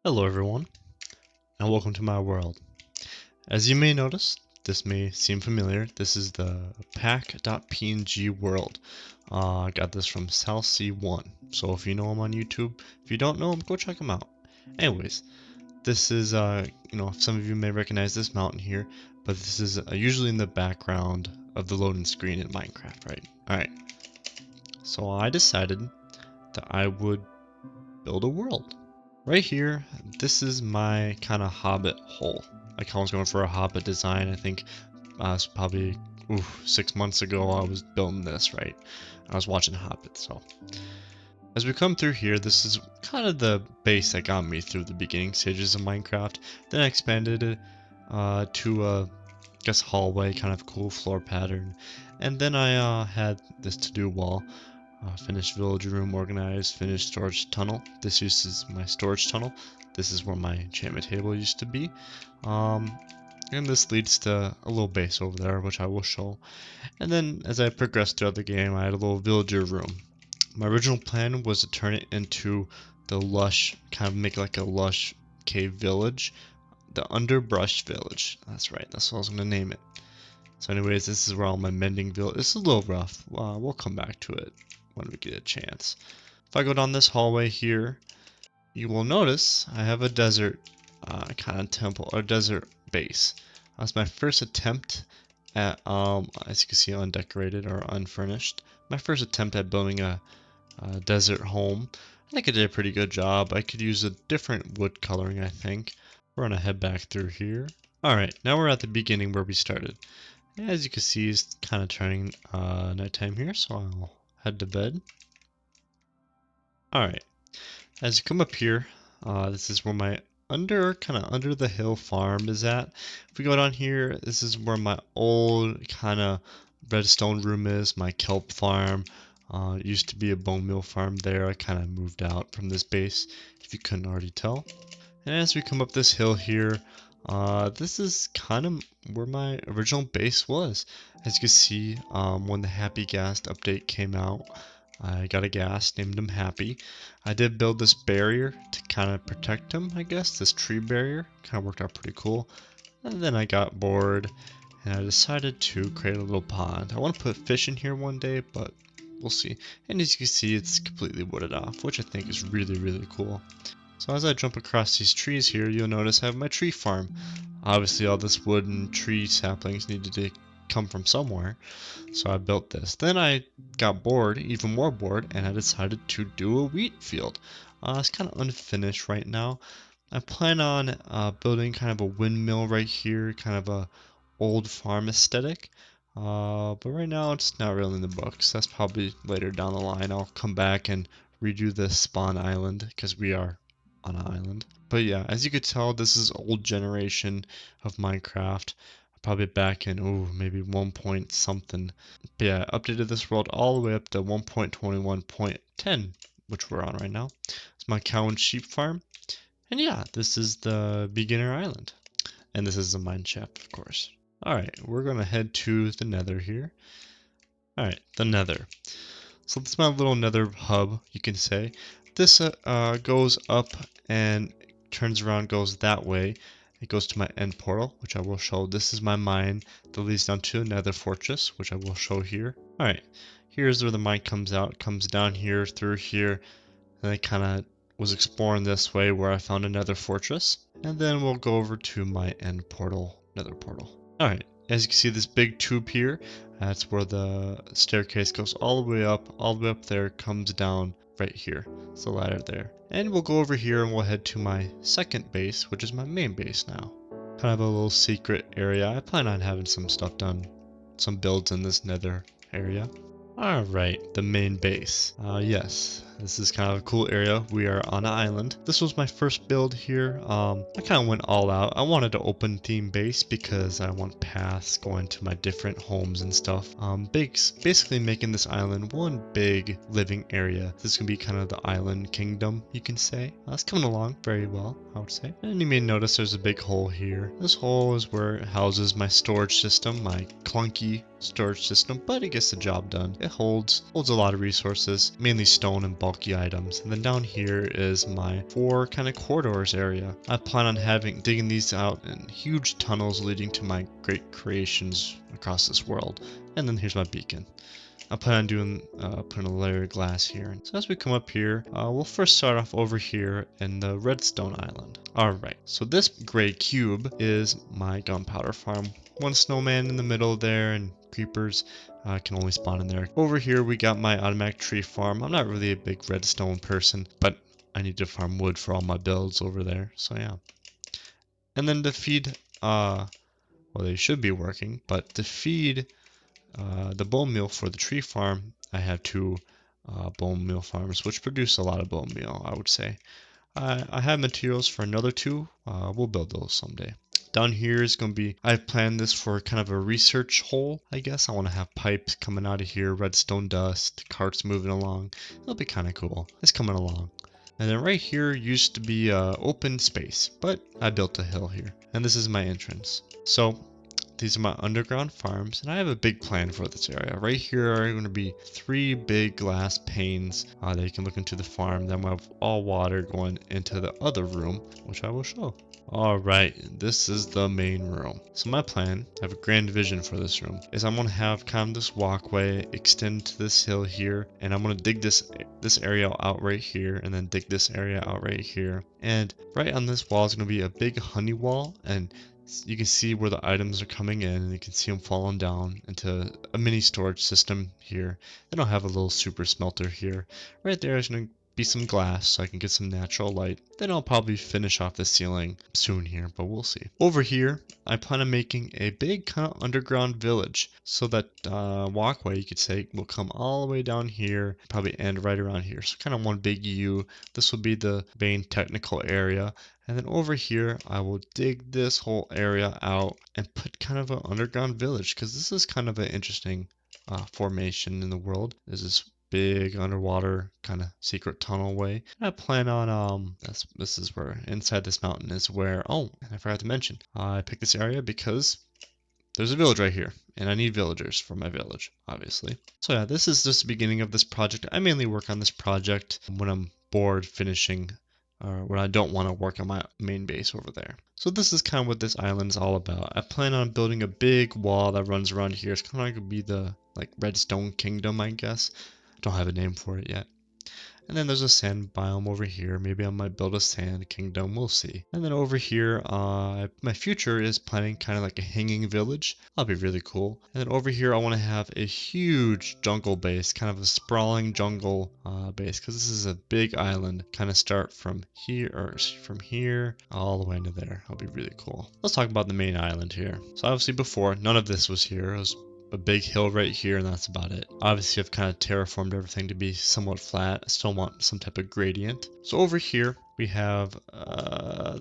Hello everyone, and welcome to my world. As you may notice, this may seem familiar. This is the pack.png world. I got this from SalC1. So if you know him on YouTube, if you don't know him, go check him out. Anyways, this is, some of you may recognize this mountain here, but this is usually in the background of the loading screen in Minecraft, right? Alright, so I decided that I would build a world. Right here, this is my kind of Hobbit hole. Like I was going for a Hobbit design. I think it's probably 6 months ago I was building this, right? I was watching Hobbit, so. As we come through here, this is kind of the base that got me through the beginning stages of Minecraft. Then I expanded it to a, hallway, kind of cool floor pattern. And then I had this to-do wall. Finished village room organized, finished storage tunnel. This is my storage tunnel. This is where my enchantment table used to be. And this leads to a little base over there, which I will show. And then as I progressed throughout the game, I had a little villager room. My original plan was to turn it into the lush, kind of make like a lush cave village. The underbrush village. That's right, that's what I was going to name it. So anyways, this is where all my mending village. This is a little rough. We'll come back to it when we get a chance. If I go down this hallway here, you will notice I have a desert kind of temple or desert base. That's my first attempt at, as you can see, undecorated or unfurnished. My first attempt at building a desert home. I think I did a pretty good job. I could use a different wood coloring, I think. We're gonna head back through here. Alright, now we're at the beginning where we started. As you can see, it's kind of turning nighttime here, so I'll head to bed. Alright, as you come up here, this is where my kind of under the hill farm is at. If we go down here, this is where my old kind of redstone room is, my kelp farm. It used to be a bone meal farm there. I kind of moved out from this base, if you couldn't already tell. And as we come up this hill here, this is kind of where my original base was. As you can see, when the Happy Ghast update came out, I got a ghast, named him Happy. I did build this barrier to kind of protect him, I guess, this tree barrier. Kind of worked out pretty cool. And then I got bored, and I decided to create a little pond. I want to put fish in here one day, but we'll see. And as you can see, it's completely wooded off, which I think is really, really cool. So as I jump across these trees here, you'll notice I have my tree farm. Obviously all this wood and tree saplings needed to come from somewhere, so I built this. Then I got bored, even more bored, and I decided to do a wheat field. It's kind of unfinished right now. I plan on building kind of a windmill right here, kind of a old farm aesthetic. But right now it's not really in the books. That's probably later down the line. I'll come back and redo the spawn island because we are on an island. But yeah, as you could tell, this is old generation of Minecraft. Probably back in, maybe 1 point something. But yeah, I updated this world all the way up to 1.21.10, which we're on right now. It's my cow and sheep farm. And yeah, this is the beginner island. And this is the mine shaft, of course. Alright, we're going to head to the nether here. Alright, the nether. So this is my little nether hub, you can say. This goes up and turns around, goes that way. It goes to my end portal, which I will show. This is my mine that leads down to Nether Fortress, which I will show here. Alright, here's where the mine comes out. It comes down here, through here, and I kind of was exploring this way where I found another fortress. And then we'll go over to my end portal, Nether portal. Alright, as you can see this big tube here, that's where the staircase goes all the way up there, comes down right here. It's the ladder there. And we'll go over here and we'll head to my second base, which is my main base now. Kind of a little secret area. I plan on having some stuff done, some builds in this nether area. Alright, the main base. Yes, this is kind of a cool area. We are on an island. This was my first build here. I kind of went all out. I wanted an open theme base because I want paths going to my different homes and stuff. Basically making this island one big living area. This is going to be kind of the island kingdom, you can say. It's coming along very well, I would say. And you may notice there's a big hole here. This hole is where it houses my storage system, my clunky storage system, but it gets the job done. It holds a lot of resources, mainly stone and bulky items. And then down here is my 4 kind of corridors area. I plan on digging these out in huge tunnels leading to my great creations across this world. And then here's my beacon. I plan on putting a layer of glass here. So as we come up here, we'll first start off over here in the redstone island. Alright, so this gray cube is my gunpowder farm. One snowman in the middle there, and creepers can only spawn in there. Over here we got my automatic tree farm. I'm not really a big redstone person, but I need to farm wood for all my builds over there, so yeah. And then to feed, well, they should be working, but to feed the bone meal for the tree farm, I have 2 bone meal farms, which produce a lot of bone meal, I would say. I have materials for another 2. We'll build those someday. Down here is going to be, I've planned this for kind of a research hole, I guess. I want to have pipes coming out of here, redstone dust, carts moving along. It'll be kind of cool. It's coming along. And then right here used to be open space, but I built a hill here. And this is my entrance. So these are my underground farms, and I have a big plan for this area. Right here are going to be 3 big glass panes that you can look into the farm. Then we'll have all water going into the other room, which I will show. Alright, this is the main room. So my plan, I have a grand vision for this room, is I'm going to have kind of this walkway extend to this hill here, and I'm going to dig this area out right here, and then dig this area out right here. And right on this wall is going to be a big honey wall, and you can see where the items are coming in, and you can see them falling down into a mini storage system here. Then I'll have a little super smelter here. Right there is going to be some glass so I can get some natural light. Then I'll probably finish off the ceiling soon here, but we'll see. Over here, I plan on making a big kind of underground village. So that walkway, you could say, will come all the way down here, probably end right around here. So kind of one big U. This will be the main technical area. And then over here, I will dig this whole area out and put kind of an underground village, because this is kind of an interesting formation in the world. There's this big underwater kind of secret tunnel way. And I plan on this is where inside this mountain is where, oh, and I forgot to mention, I picked this area because there's a village right here, and I need villagers for my village, obviously. So yeah, this is just the beginning of this project. I mainly work on this project when I'm bored finishing, or when I don't want to work on my main base over there. So this is kind of what this island is all about. I plan on building a big wall that runs around here. It's kind of like be the Redstone Kingdom, I guess. Don't have a name for it yet. And then there's a sand biome over here. Maybe I might build a sand kingdom. We'll see. And then over here, my future is planning kind of like a hanging village. That'll be really cool. And then over here, I want to have a huge jungle base, kind of a sprawling jungle base, because this is a big island. Kind of start from here, or from here all the way into there. That'll be really cool. Let's talk about the main island here. So obviously before, none of this was here. It was a big hill right here, and that's about it. Obviously, I've kind of terraformed everything to be somewhat flat. I still want some type of gradient. So over here, we have,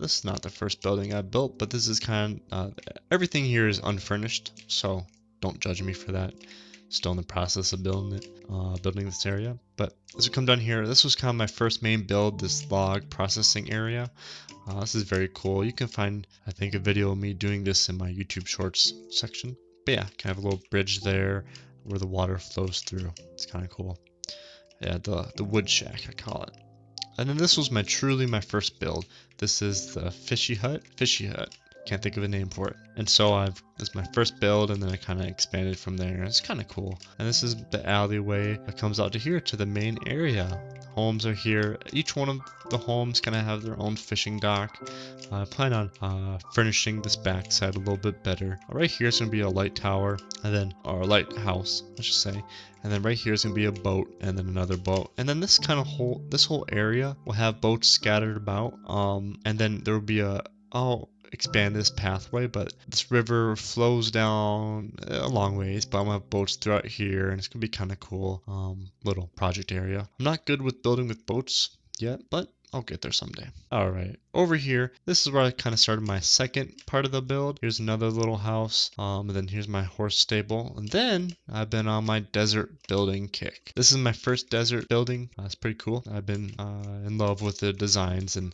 this is not the first building I built, but this is kind of, everything here is unfurnished, so don't judge me for that. Still in the process of building it, building this area. But as we come down here, this was kind of my first main build, this log processing area. This is very cool. You can find, I think, a video of me doing this in my YouTube Shorts section. But yeah, kind of a little bridge there where the water flows through. It's kind of cool. Yeah, the wood shack, I call it. And then this was truly my first build. This is the Fishy Hut. Can't think of a name for it. And so this is my first build, and then I kind of expanded from there. It's kind of cool. And this is the alleyway that comes out to here to the main area. Homes are here. Each one of the homes kind of have their own fishing dock. I plan on furnishing this backside a little bit better. Right here is going to be a light tower, and then, or a lighthouse, I should say. And then right here is going to be a boat, and then another boat. And then this whole area will have boats scattered about. And then there will be I'll expand this pathway, but this river flows down a long ways, but I'm gonna have boats throughout here, and it's gonna be kind of cool little project area. I'm not good with building with boats yet, but I'll get there someday. Alright, over here, this is where I kind of started my second part of the build. Here's another little house, and then here's my horse stable, and then I've been on my desert building kick. This is my first desert building. It's pretty cool. I've been in love with the designs and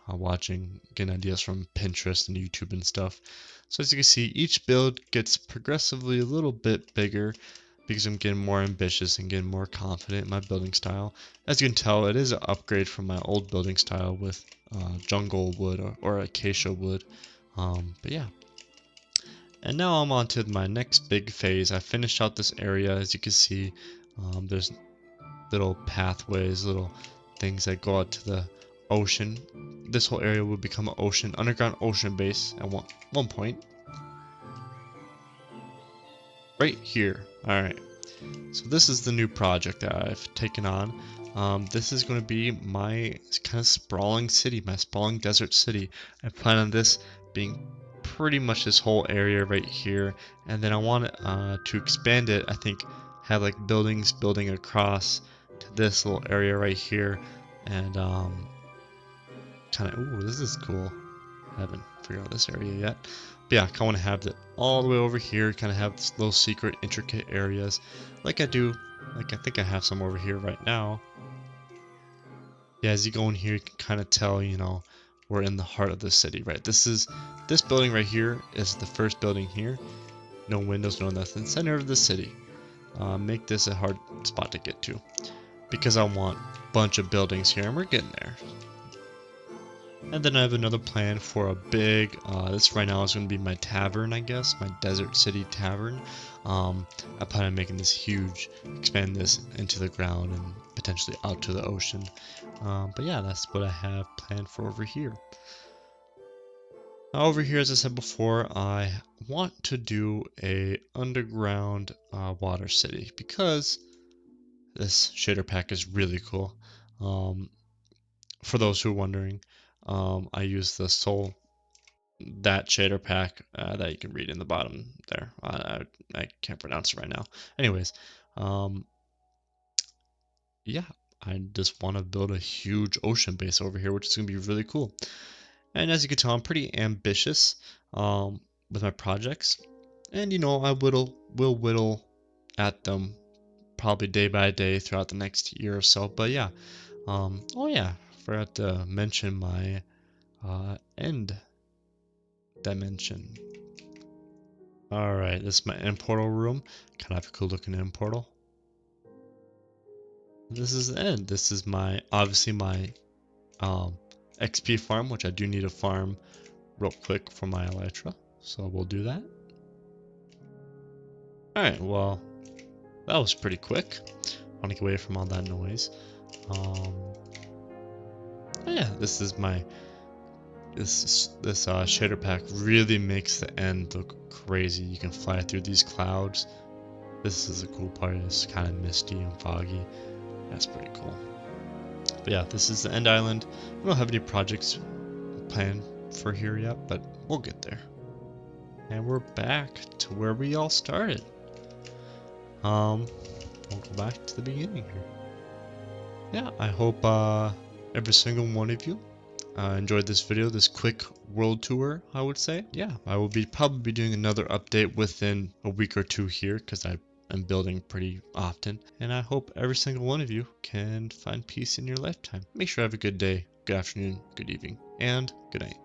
getting ideas from Pinterest and YouTube and stuff. So as you can see, each build gets progressively a little bit bigger. because I'm getting more ambitious and getting more confident in my building style. As you can tell, it is an upgrade from my old building style with jungle wood or acacia wood. But yeah. And now I'm on to my next big phase. I finished out this area. As you can see, there's little pathways, little things that go out to the ocean. This whole area will become an ocean, underground ocean base at one point. Right here. Alright. So this is the new project that I've taken on. This is going to be my kind of sprawling city, my sprawling desert city. I plan on this being pretty much this whole area right here, and then I want to expand it. I think have like buildings building across to this little area right here, and kind of, ooh, this is cool. I haven't figured out this area yet. But yeah, I kind of want to have it all the way over here, kind of have this little secret, intricate areas like I do. Like I think I have some over here right now. Yeah, as you go in here, you can kind of tell, you know, we're in the heart of the city, right? This building right here is the first building here. No windows, no nothing. Center of the city. Make this a hard spot to get to because I want a bunch of buildings here, and we're getting there. And then I have another plan for a big, this right now is going to be my tavern, I guess, my Desert City Tavern. I plan on making this huge, expand this into the ground and potentially out to the ocean. But yeah, that's what I have planned for over here. Now over here, as I said before, I want to do a underground water city because this shader pack is really cool. For those who are wondering, I use the that shader pack that you can read in the bottom there. I can't pronounce it right now. Anyways, yeah, I just want to build a huge ocean base over here, which is going to be really cool. And as you can tell, I'm pretty ambitious with my projects. And, you know, I will whittle at them probably day by day throughout the next year or so. But yeah, oh yeah, forgot to mention my end dimension. Alright, this is my end portal room. Kind of have a cool looking end portal. This is the end. This is my, obviously my XP farm, which I do need to farm real quick for my elytra. So we'll do that. Alright, well, that was pretty quick. I want to get away from all that noise. Yeah, this is my this shader pack really makes the end look crazy. You can fly through these clouds. This is a cool part. It's kind of misty and foggy. That's pretty cool. But yeah, this is the end island. I don't have any projects planned for here yet, but we'll get there. And we're back to where we all started. We'll go back to the beginning here. Yeah, I hope every single one of you enjoyed this video, this quick world tour, I would say. Yeah, I will probably be doing another update within a week or two here because I am building pretty often. And I hope every single one of you can find peace in your lifetime. Make sure you have a good day, good afternoon, good evening, and good night.